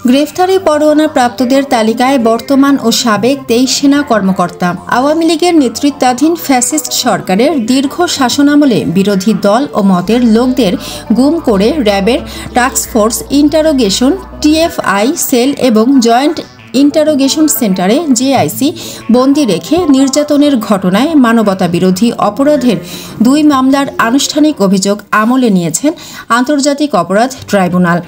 গ্রেফতারি পরোয়ানা প্রাপ্তদের তালিকায় বর্তমান ও সাবেক 23 সেনা কর্মকর্তা। আওয়ামী লীগের নেতৃত্বাধীন ফ্যাসিস্ট সরকারের দীর্ঘ শাসনামলে বিরোধী দল ও মতের লোকদের গুম করে র্যাবের টাস্কফোর্স ইন্টারোগেশন, টিএফআই সেল এবং জয়েন্ট ইন্টারোগেশন সেন্টারে জেআইসি বন্দী রেখে নির্যাতনের ঘটনায় মানবতাবিরোধী অপরাধের 2 মামলার আনুষ্ঠানিক অভিযোগ আমলে নিয়েছেন আন্তর্জাতিক অপরাধ ট্রাইব্যুনাল।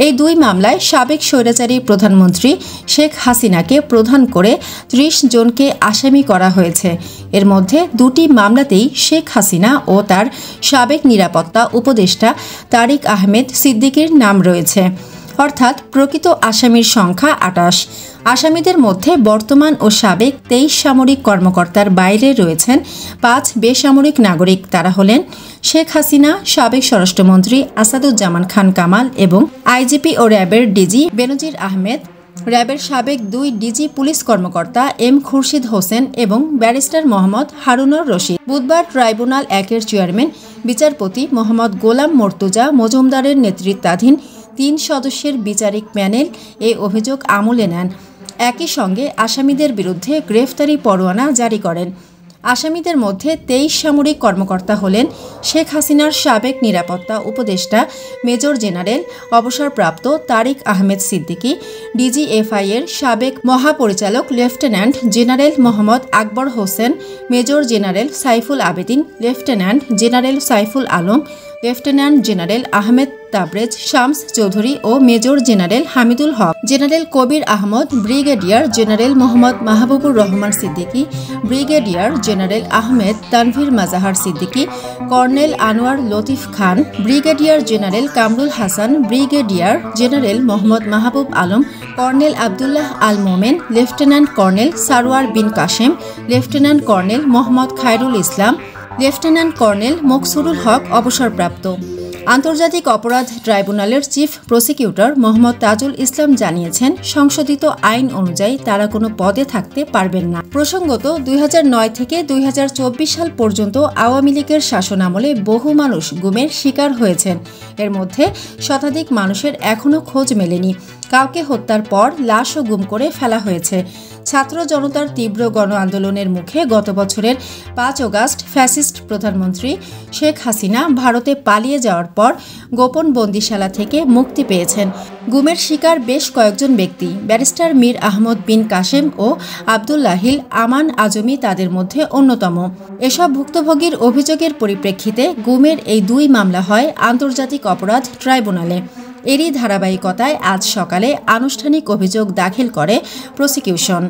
এই 2 মামলায় সাবেক স্বৈরাচারী প্রধানমন্ত্রী শেখ হাসিনাকে প্রধান করে 30 জনকে আসামি করা হয়েছে। এর মধ্যে 2টি মামলাতেই শেখ হাসিনা ও তার সাবেক নিরাপত্তা উপদেষ্টা তারিক আহমেদ সিদ্দিকীর নাম রয়েছে, অর্থাৎ প্রকৃত আসামির সংখ্যা 28। আসামিদের মধ্যে বর্তমান ও সাবেক 23 সামরিক কর্মকর্তার বাইরে রয়েছেন 5 বেসামরিক নাগরিক। তারা হলেন শেখ হাসিনা, সাবেক স্বরাষ্ট্রমন্ত্রী আসাদুজ্জামান খান কামাল এবং আইজিপি ও র্যাবের ডিজি বেনজির আহমেদ, র্যাবের সাবেক 2 ডিজি পুলিশ কর্মকর্তা এম খুরশিদ হোসেন এবং ব্যারিস্টার মোহাম্মদ হারুনুর রশিদ। বুধবার ট্রাইব্যুনাল 1-এর চেয়ারম্যান বিচারপতি মোহাম্মদ গোলাম মর্তুজা মজুমদারের নেতৃত্বাধীন 3 সদস্যের বিচারিক প্যানেল এই অভিযোগ আমলে নেন। একই সঙ্গে আসামিদের বিরুদ্ধে গ্রেফতারি পরোয়ানা জারি করেন। আসামিদের মধ্যে 23 সামরিক কর্মকর্তা হলেন শেখ হাসিনার সাবেক নিরাপত্তা উপদেষ্টা মেজর জেনারেল অবসরপ্রাপ্ত তারিক আহমেদ সিদ্দিকী, ডিজিএফআই এর সাবেক মহাপরিচালক lieutenant general Mohammad Akbar Hossain, major general Saiful Abedin, lieutenant general Saiful Alam, lieutenant general Ahmed Tabrez, Shams Chowdhury ও major general Hamidul Haque, general Kabir Ahmed, brigadier general Mohammad Mahbubur Rahman Siddiqui, brigadier general Ahmed Tanvir Mazhar Siddiqui, colonel Anwar Latif Khan, brigadier general Kamrul Hasan, brigadier general Mohammad Mahbub Alam, colonel Abdullah Al Momen, lieutenant colonel Sarwar Bin Kashem, lieutenant colonel Mohammad Khairul ইসলাম, লেফটেন্যান্ট কর্নেল মকসুরুল হক অবসরপ্রাপ্ত। আন্তর্জাতিক অপরাধ ট্রাইব্যুনালের চিফ প্রসিকিউটর মোহাম্মদ তাজুল ইসলাম জানিয়েছেন, সংশোধিত আইন অনুযায়ী তারা কোনো পদে থাকতে পারবেন না। প্রসঙ্গত 2009 থেকে 2024 সাল পর্যন্ত আওয়ামী লীগের শাসনামলে বহু মানুষ গুমের শিকার হয়েছেন। এর মধ্যে শতাধিক মানুষের এখনও খোঁজ মেলেনি। কাউকে হত্যার পর লাশও গুম করে ফেলা হয়েছে। ছাত্র জনতার তীব্র গণ আন্দোলনের মুখে গত বছরের 5 অগাস্ট ফ্যাসিস্ট প্রধানমন্ত্রী শেখ হাসিনা ভারতে পালিয়ে যাওয়ার পর গোপন বন্দিশালা থেকে মুক্তি পেয়েছেন। গুমের শিকার বেশ কয়েকজন ব্যক্তি, ব্যারিস্টার মীর আহমদ বিন কাশেম ও আবদুল্লাহিল আমান আজমি তাদের মধ্যে অন্যতম। এসব ভুক্তভোগীর অভিযোগের পরিপ্রেক্ষিতে গুমের এই 2 মামলা হয় আন্তর্জাতিক অপরাধ ট্রাইব্যুনালে। এরই ধারাবাহিকতায় আজ সকালে আনুষ্ঠানিক অভিযোগ দাখিল করে প্রসিকিউশন।